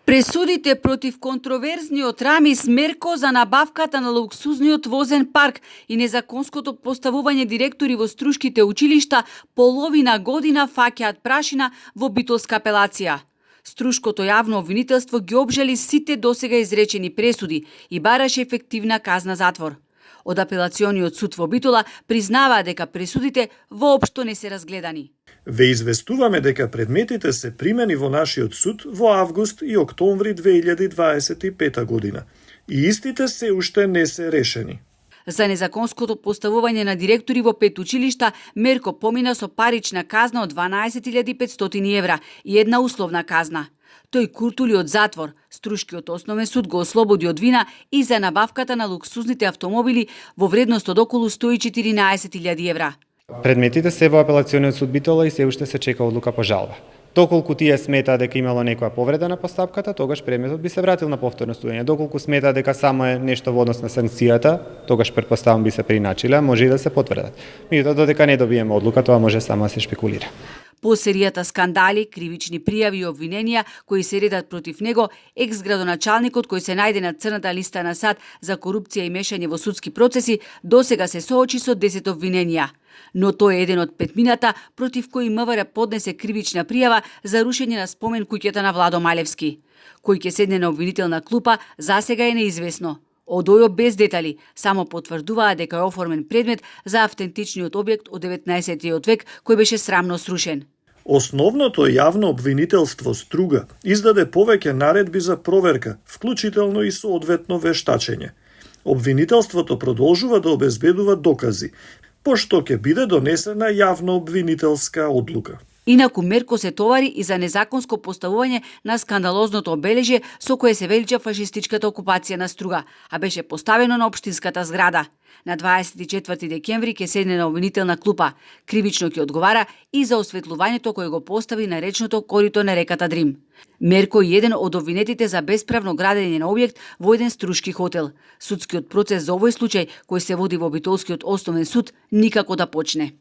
Пресудите против контроверзниот Рамис Мерко за набавката на луксузниот возен парк и незаконското поставување директори во струшките училишта половина година фаќаат прашина во битолска апелација. Струшкото јавно обвинителство ги обжали сите досега изречени пресуди и бараше ефективна казна затвор. Од апелациониот суд во Битола признаваа дека пресудите воопшто не се разгледани. Ве известуваме дека предметите се примени во нашиот суд во август и октомври 2025 година и истите се уште не се решени. За незаконското поставување на директори во 5 училишта, Мерко помина со парична казна од 12.500 евра и една условна казна. Тој куртули од затвор, Струшкиот основен суд го ослободи од вина и за набавката на луксузните автомобили во вредност од околу 114.000 евра. Предметите се во апелациониот суд Битола и се уште се чека одлука по жалба. Доколку тие сметаат дека имало некоја повреда на постапката, тогаш предметот би се вратил на повторно судење. Доколку сметаат дека само е нешто во однос на санкцијата, тогаш претпоставам би се приначиле, може и да се потврдат. Меѓутоа додека не добиеме одлука, тоа може само да се шпекулира. По серијата скандали, кривични пријави и обвиненија кои се редат против него, екс-градоначалникот кој се најде на црната листа на САД за корупција и мешање во судски процеси, досега се соочи со 10 обвиненија. Но тој е еден од петмината против кои МВР поднесе кривична пријава за рушење на спомен куќата на Владо Малевски. Кој ќе седне на обвинителна клупа, засега е неизвестно. Од ОЈО без детали, само потврдуваа дека е оформен предмет за автентичниот објект од 19. век кој беше срамно срушен. Основното јавно обвинителство Струга издаде повеќе наредби за проверка, вклучително и соодветно вештачење. Обвинителството продолжува да обезбедува докази, пошто ќе биде донесена јавно обвинителска одлука. Инаку Мерко се товари и за незаконско поставување на скандалозното обележје со кое се велича фашистичката окупација на Струга, а беше поставено на општинската зграда. На 24 декември ќе седне на обвинителна клупа. Кривично ќе одговара и за осветлувањето кое го постави на речното корито на реката Дрим. Мерко е еден од обвинетите за бесправно градење на објект во еден струшки хотел. Судскиот процес за овој случај, кој се води во Битолскиот основен суд, никако да почне.